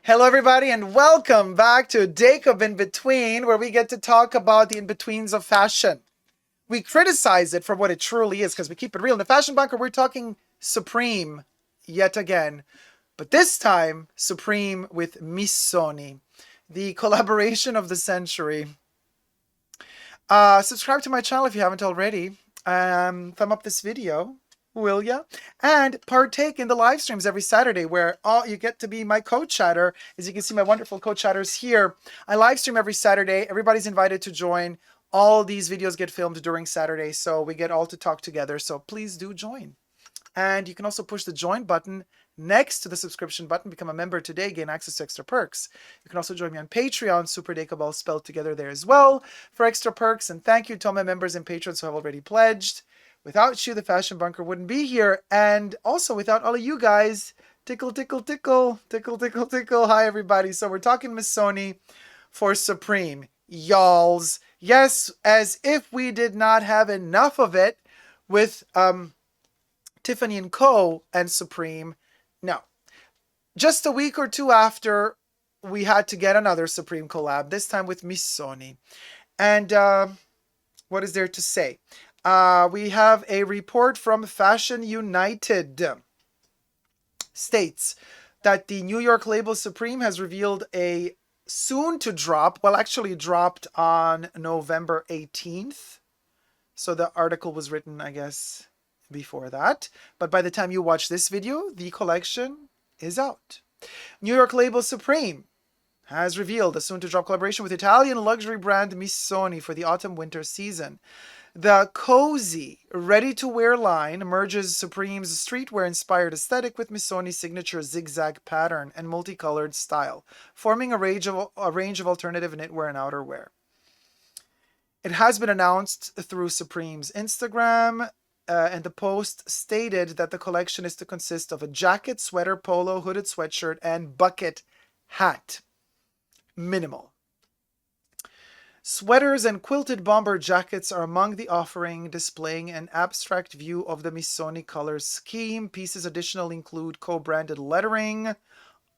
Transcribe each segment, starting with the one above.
Hello, everybody, and welcome back to Dacob In Between, where we get to talk about the in-betweens of fashion. We criticize it for what it truly is because we keep it real. In the Fashion Bunker, we're talking Supreme yet again, but this time Supreme with Missoni, the collaboration of the century. Subscribe to my channel if you haven't already. Thumb up this video, will ya? And partake in the live streams every Saturday where you get to be my co-chatter. As you can see, my wonderful co-chatters here. I live stream every Saturday. Everybody's invited to join. All these videos get filmed during Saturday, so we get all to talk together. So please do join. And you can also push the join button next to the subscription button. Become a member today, gain access to extra perks. You can also join me on Patreon, superdacob all spelled together there as well, for extra perks. And thank you to all my members and patrons who have already pledged. Without you, the Fashion Bunker wouldn't be here. And also without all of you guys, tickle, tickle, tickle, tickle, tickle, tickle. Hi, everybody. So we're talking Missoni for Supreme. Y'alls. Yes, as if we did not have enough of it with Tiffany & Co. and Supreme. No. Just a week or two after, we had to get another Supreme collab, this time with Missoni. And what is there to say? We have a report from Fashion United. States that the New York label Supreme has revealed a soon to drop, well, actually dropped on November 18th. So the article was written, I guess, before that. But by the time you watch this video, the collection is out. New York label Supreme has revealed a soon-to-drop collaboration with Italian luxury brand Missoni for the autumn-winter season. The cozy, ready-to-wear line merges Supreme's streetwear-inspired aesthetic with Missoni's signature zigzag pattern and multicolored style, forming a range of alternative knitwear and outerwear. It has been announced through Supreme's Instagram, and the post stated that the collection is to consist of a jacket, sweater, polo, hooded sweatshirt, and bucket hat. Minimal. Sweaters and quilted bomber jackets are among the offering, displaying an abstract view of the Missoni color scheme. Pieces additionally include co-branded lettering.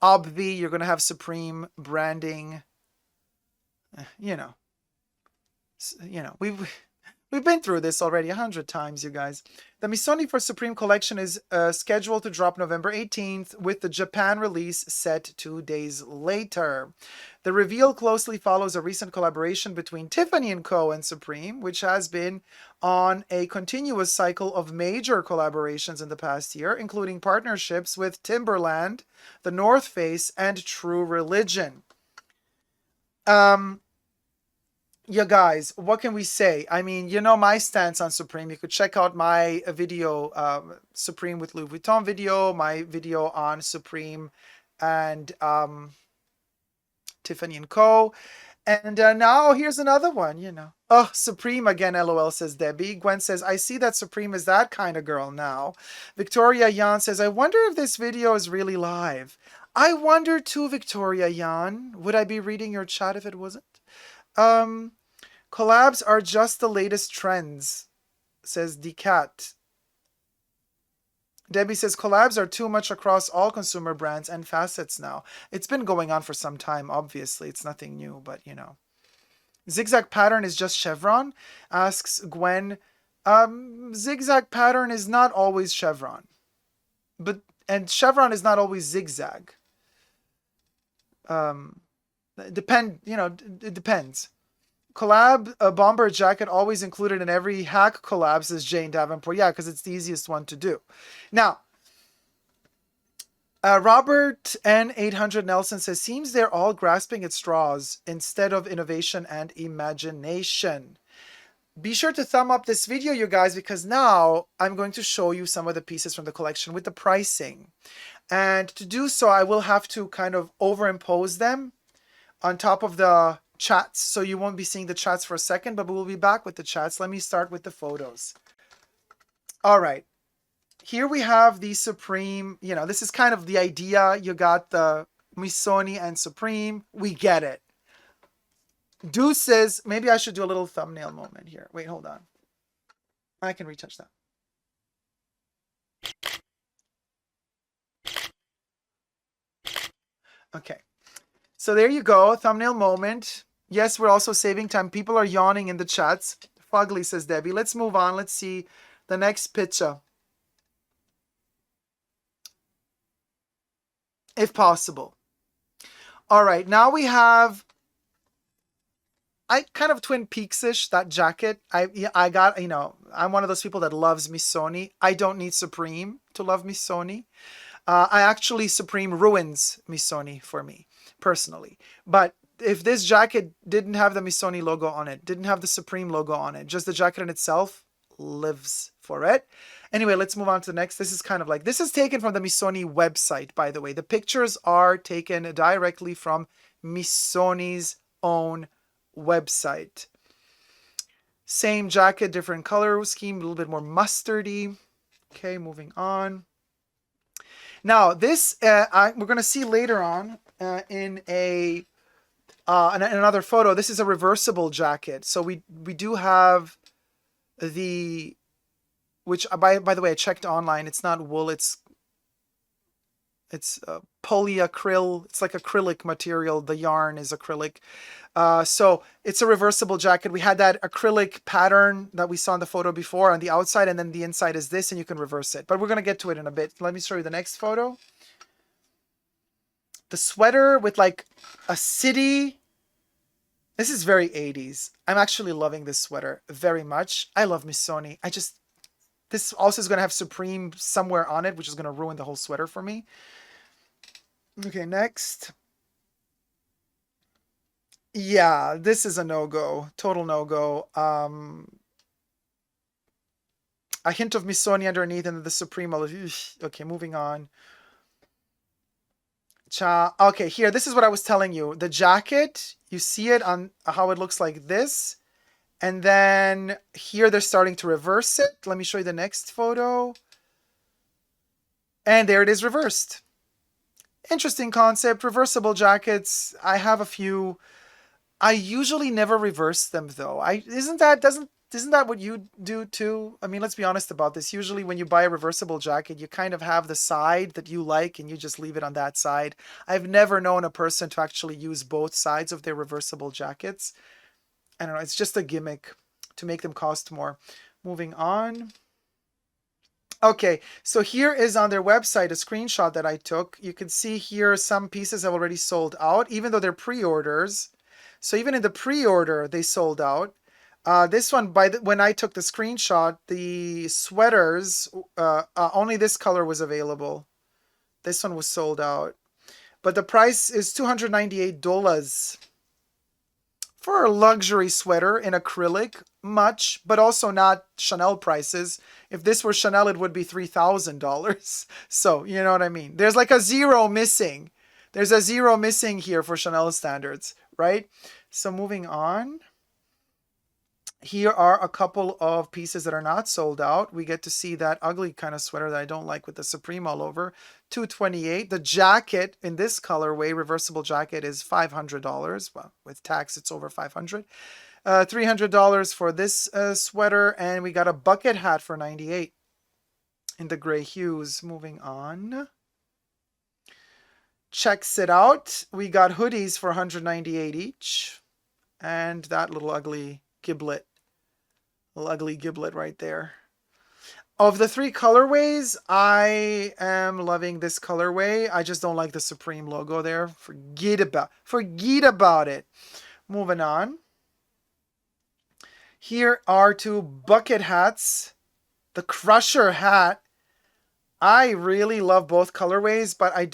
Obvi, you're going to have Supreme branding. You know, we've been through this already 100 times, you guys. The Missoni for Supreme collection is scheduled to drop November 18th, with the Japan release set 2 days later. The reveal closely follows a recent collaboration between Tiffany & Co. and Supreme, which has been on a continuous cycle of major collaborations in the past year, including partnerships with Timberland, The North Face, and True Religion. Yeah, guys, what can we say? I mean, you know my stance on Supreme. You could check out my video, Supreme with Louis Vuitton video, my video on Supreme and Tiffany & Co. And now here's another one, you know. Oh, Supreme again, LOL, says Debbie. Gwen says, I see that Supreme is that kind of girl now. Victoria Yan says, I wonder if this video is really live. I wonder too, Victoria Yan. Would I be reading your chat if it wasn't? Collabs are just the latest trends, says Decat. Debbie says, collabs are too much across all consumer brands and facets now. It's been going on for some time, obviously. It's nothing new, but you know. Zigzag pattern is just chevron, asks Gwen. Zigzag pattern is not always chevron. And chevron is not always zigzag. It depends. Collab, a bomber jacket always included in every hack collab, says Jane Davenport. Yeah, because it's the easiest one to do. Now, Robert N800 Nelson says, seems they're all grasping at straws instead of innovation and imagination. Be sure to thumb up this video, you guys, because now I'm going to show you some of the pieces from the collection with the pricing. And to do so, I will have to kind of overimpose them on top of the chats, so you won't be seeing the chats for a second, but we'll be back with the chats. Let me start with the photos. All right, here we have the Supreme. You know, this is kind of the idea. You got the Missoni and Supreme. We get it. Deuces. Maybe I should do a little thumbnail moment here. Wait, hold on. I can retouch that. Okay. So there you go, thumbnail moment. Yes, we're also saving time. People are yawning in the chats. Fugly, says Debbie. Let's move on. Let's see the next picture, if possible. All right, now we have, I kind of Twin Peaks-ish, that jacket. I got, you know, I'm one of those people that loves Missoni. I don't need Supreme to love Missoni. I actually, Supreme ruins Missoni for me, personally. But if this jacket didn't have the Missoni logo on it, didn't have the Supreme logo on it, just the jacket in itself lives for it. Anyway, let's move on to the next. This is kind of like, this is taken from the Missoni website, by the way. The pictures are taken directly from Missoni's own website. Same jacket, different color scheme, a little bit more mustardy. Okay, moving on. Now this we're going to see later on in another photo. This is a reversible jacket. So we do have the, which by the way I checked online. It's not wool. It's polyacryl. It's like acrylic material. The yarn is acrylic. So it's a reversible jacket. We had that acrylic pattern that we saw in the photo before on the outside, and then the inside is this, and you can reverse it. But we're going to get to it in a bit. Let me show you the next photo. The sweater with like a city. This is very 80s. I'm actually loving this sweater very much. I love Missoni. This also is going to have Supreme somewhere on it, which is going to ruin the whole sweater for me. Okay, next. Yeah, this is a no-go. Total no-go. A hint of Missoni underneath and the Supreme. Okay, moving on. Okay, here, this is what I was telling you. The jacket, you see it on how it looks like this. And then here they're starting to reverse it. Let me show you the next photo. And there it is reversed. Interesting concept. Reversible jackets. I have a few. I usually never reverse them though. Isn't that what you do too? I mean, let's be honest about this. Usually when you buy a reversible jacket, you kind of have the side that you like and you just leave it on that side. I've never known a person to actually use both sides of their reversible jackets. I don't know. It's just a gimmick to make them cost more. Moving on. Okay, so here is on their website a screenshot that I took. You can see here some pieces have already sold out, even though they're pre-orders. So even in the pre-order, they sold out. This one, when I took the screenshot, the sweaters, only this color was available. This one was sold out. But the price is $298 for a luxury sweater in acrylic, much, but also not Chanel prices. If this were Chanel, it would be $3,000. So, you know what I mean? There's like a zero missing. There's a zero missing here for Chanel standards, right? So moving on. Here are a couple of pieces that are not sold out. We get to see that ugly kind of sweater that I don't like with the Supreme all over. $228. The jacket in this colorway, reversible jacket, is $500. Well, with tax, it's over $500. $300 for this sweater, and we got a bucket hat for $98 in the gray hues. Moving on. Checks it out. We got hoodies for $198 each, and that little ugly giblet. Little ugly giblet right there. Of the three colorways, I am loving this colorway. I just don't like the Supreme logo there. Forget about it. Moving on. Here are two bucket hats. The Crusher hat. I really love both colorways, but I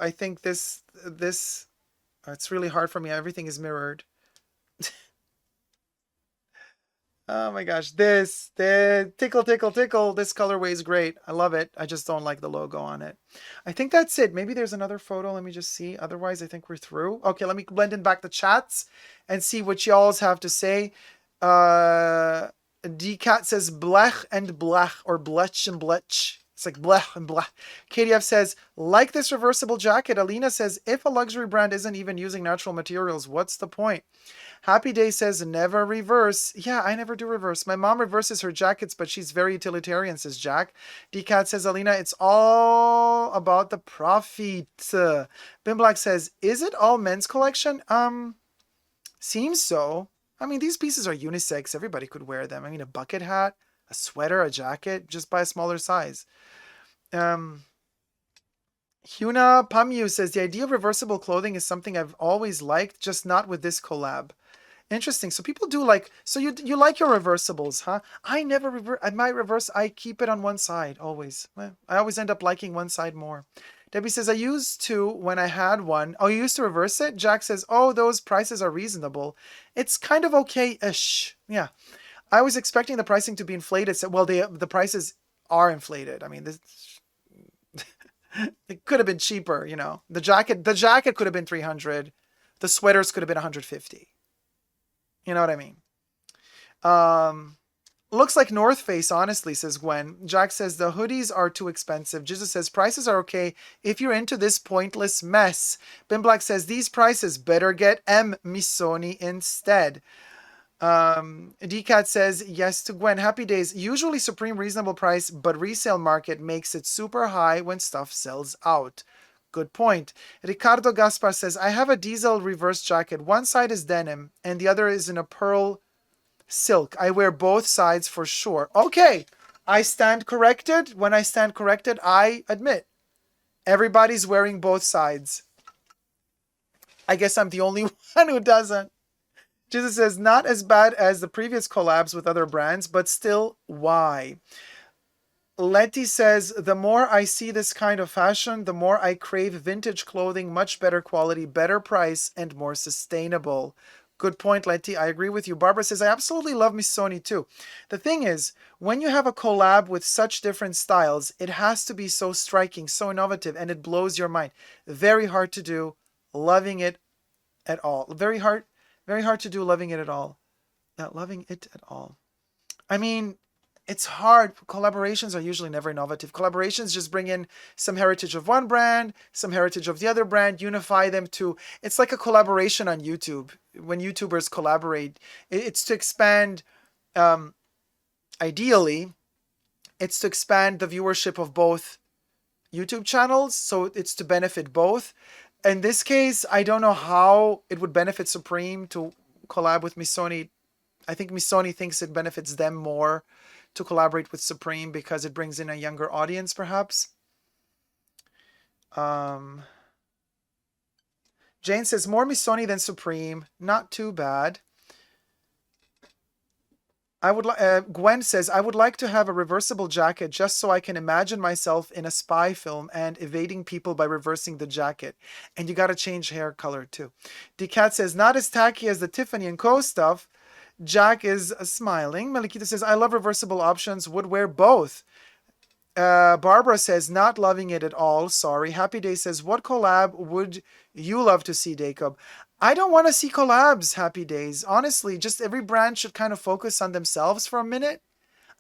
think this it's really hard for me. Everything is mirrored. Oh my gosh, the tickle, tickle, tickle. This colorway is great. I love it. I just don't like the logo on it. I think that's it. Maybe there's another photo. Let me just see. Otherwise, I think we're through. Okay, let me blend in back the chats and see what y'all's have to say. DCat says blech and blech, or blech and blech. It's like blah and blah. KDF says, like this reversible jacket. Alina says, if a luxury brand isn't even using natural materials, what's the point? Happy Day says, never reverse. Yeah, I never do reverse. My mom reverses her jackets, but she's very utilitarian, says Jack. DCAT says, Alina, it's all about the profit. Bim Black says, is it all men's collection? Seems so. I mean, these pieces are unisex. Everybody could wear them. I mean, a bucket hat, a sweater, a jacket, just buy a smaller size. Huna Pamyu says, the idea of reversible clothing is something I've always liked, just not with this collab. Interesting. So people do like, so you like your reversibles, huh? I never reverse, I might reverse, I keep it on one side, always. Well, I always end up liking one side more. Debbie says, I used to when I had one. Oh, you used to reverse it? Jack says, oh, those prices are reasonable. It's kind of okay-ish. Yeah. I was expecting the pricing to be inflated. So, well, the prices are inflated. I mean, this, it could have been cheaper, you know. The jacket could have been 300. The sweaters could have been 150. You know what I mean? Looks like North Face, honestly, says Gwen. Jack says the hoodies are too expensive. Jesus says prices are okay if you're into this pointless mess. Ben Black says these prices better get M Missoni instead. DCAT says yes to Gwen. Happy Days. Usually Supreme reasonable price, but resale market makes it super high when stuff sells out. Good point. Ricardo Gaspar says, I have a diesel reverse jacket. One side is denim and the other is in a pearl silk. I wear both sides for sure. Okay, I stand corrected. When I stand corrected, I admit everybody's wearing both sides. I guess I'm the only one who doesn't. Jesus says, not as bad as the previous collabs with other brands, but still, why? Letty says, the more I see this kind of fashion, the more I crave vintage clothing, much better quality, better price, and more sustainable. Good point, Letty. I agree with you. Barbara says, I absolutely love Missoni too. The thing is, when you have a collab with such different styles, it has to be so striking, so innovative, and it blows your mind. Very hard to do, loving it at all. Very hard to do, loving it at all. Not loving it at all. I mean, it's hard. Collaborations are usually never innovative. Collaborations just bring in some heritage of one brand, some heritage of the other brand, unify them to... It's like a collaboration on YouTube. When YouTubers collaborate, it's to expand, ideally, it's to expand the viewership of both YouTube channels. So it's to benefit both. In this case, I don't know how it would benefit Supreme to collab with Missoni. I think Missoni thinks it benefits them more to collaborate with Supreme because it brings in a younger audience, perhaps. Jane says, more Missoni than Supreme. Not too bad. Gwen says, I would like to have a reversible jacket just so I can imagine myself in a spy film and evading people by reversing the jacket. And you got to change hair color too. DeCat says, not as tacky as the Tiffany & Co. stuff. Jack is smiling. Malikita says, I love reversible options. Would wear both. Barbara says, not loving it at all. Sorry. Happy Day says, what collab would you love to see, Dacob? I don't want to see collabs, Happy Days. Honestly, just every brand should kind of focus on themselves for a minute.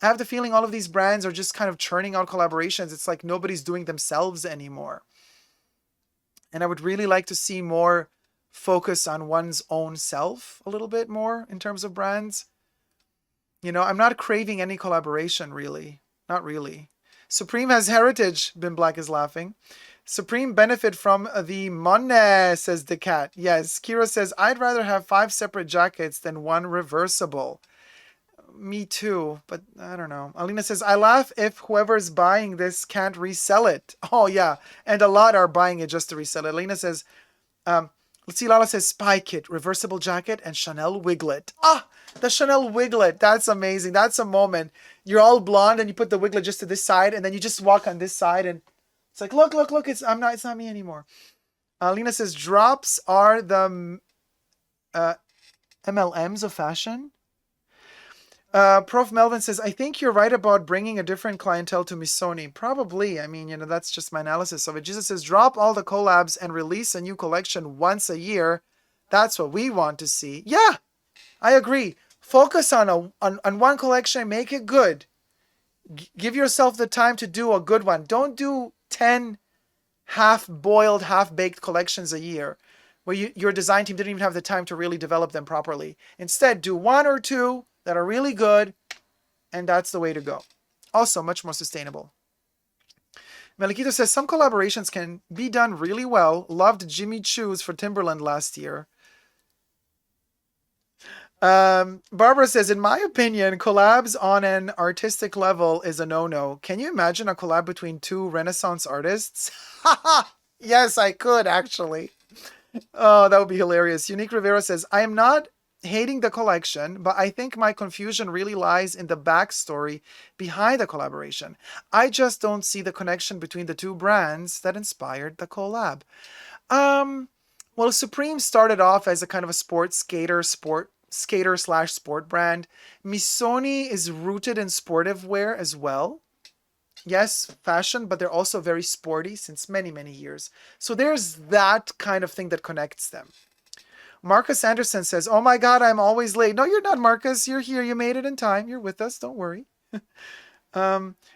I have the feeling all of these brands are just kind of churning out collaborations. It's like nobody's doing themselves anymore. And I would really like to see more focus on one's own self a little bit more in terms of brands. You know, I'm not craving any collaboration, really. Not really. Supreme has heritage, Bim Black is laughing. Supreme benefit from the money, says the cat. Yes, Kira says, I'd rather have 5 separate jackets than one reversible. Me too, but I don't know. Alina says, I laugh if whoever's buying this can't resell it. Oh, yeah, and a lot are buying it just to resell it. Alina says, let's see, Lala says, Spy Kit, reversible jacket, and Chanel wiglet. Ah, the Chanel wiglet. That's amazing. That's a moment. You're all blonde and you put the wiglet just to this side and then you just walk on this side and it's like, look, it's not me anymore. Lena says, drops are the MLMs of fashion. Prof. Melvin says, I think you're right about bringing a different clientele to Missoni. Probably. I mean, you know, that's just my analysis of it. Jesus says, drop all the collabs and release a new collection once a year. That's what we want to see. Yeah, I agree. Focus on one collection, make it good. Give yourself the time to do a good one. Don't do 10 half-boiled, half-baked collections a year where your design team didn't even have the time to really develop them properly. Instead, do 1 or 2 that are really good, and that's the way to go. Also, much more sustainable. Melikito says, some collaborations can be done really well. Loved Jimmy Choo's for Timberland last year. Barbara says, in my opinion, collabs on an artistic level is a no-no. Can you imagine a collab between 2 Renaissance artists? Yes, I could, actually. Oh, that would be hilarious. Unique Rivera says, I am not hating the collection, but I think my confusion really lies in the backstory behind the collaboration. I just don't see the connection between the 2 brands that inspired the collab. Well, Supreme started off as a kind of a skater slash sport brand. Missoni is rooted in sportive wear as well. Yes, fashion, but they're also very sporty since many, many years. So there's that kind of thing that connects them. Marcus Anderson says, oh my God, I'm always late. No, you're not, Marcus. You're here. You made it in time. You're with us. Don't worry.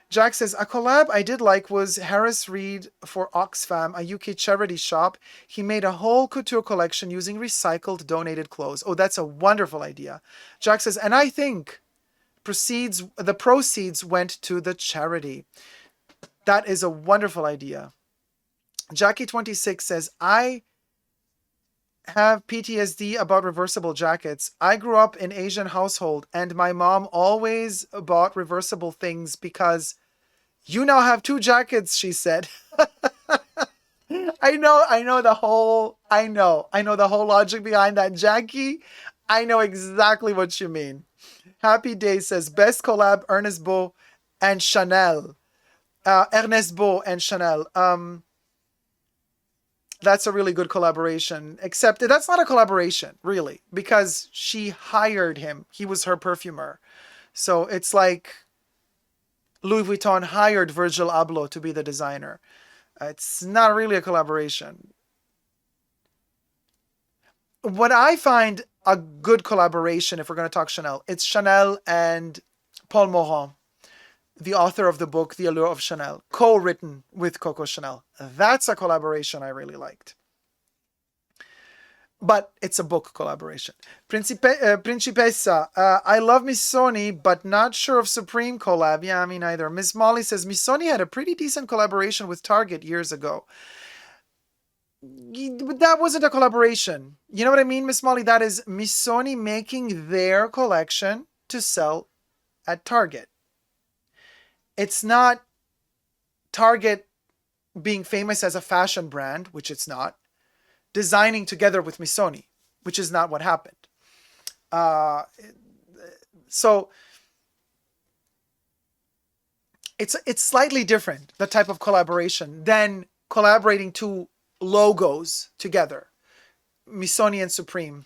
Jack says, a collab I did like was Harris Reed for Oxfam, a UK charity shop. He made a whole couture collection using recycled donated clothes. Oh, that's a wonderful idea. Jack says, and I think the proceeds went to the charity. That is a wonderful idea. Jackie26 says, I have PTSD about reversible jackets. I grew up in Asian household and my mom always bought reversible things because you now have 2 jackets, she said. I know the whole logic behind that, Jackie. I know exactly what you mean. Happy Day says, best collab, Ernest Beau and Chanel. Ernest Beau and Chanel. That's a really good collaboration, except that's not a collaboration, really, because she hired him. He was her perfumer. So it's like Louis Vuitton hired Virgil Abloh to be the designer. It's not really a collaboration. What I find a good collaboration, if we're going to talk Chanel, it's Chanel and Paul Morand, the author of the book, The Allure of Chanel, co-written with Coco Chanel. That's a collaboration I really liked. But it's a book collaboration. Principessa, I love Missoni, but not sure of Supreme collab. Yeah, me neither. Miss Molly says, Missoni had a pretty decent collaboration with Target years ago. That wasn't a collaboration. You know what I mean, Miss Molly? That is Missoni making their collection to sell at Target. It's not Target being famous as a fashion brand, which it's not, designing together with Missoni, which is not what happened. So it's slightly different, the type of collaboration, than collaborating 2 logos together. Missoni and Supreme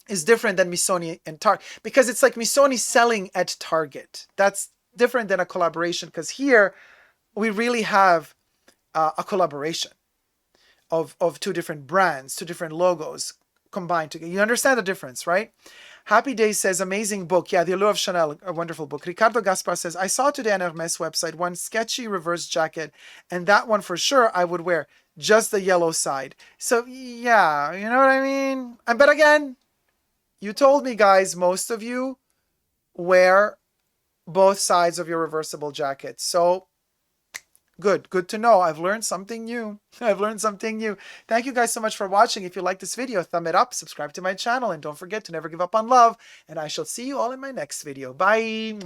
is different than Missoni and Target, because it's like Missoni selling at Target. That's different than a collaboration, because here we really have a collaboration of 2 different brands, 2 different logos combined together. You understand the difference, right? Happy Day says, amazing book. Yeah, The Allure of Chanel, a wonderful book. Ricardo Gaspar says, I saw today on Hermes website one sketchy reverse jacket, and that one for sure I would wear, just the yellow side. So yeah, you know what I mean? But again, you told me, guys, most of you wear both sides of your reversible jacket. So good to know. I've learned something new. Thank you guys so much for watching. If you like this video, thumb it up, subscribe to my channel, and don't forget to never give up on love. And I shall see you all in my next video. Bye.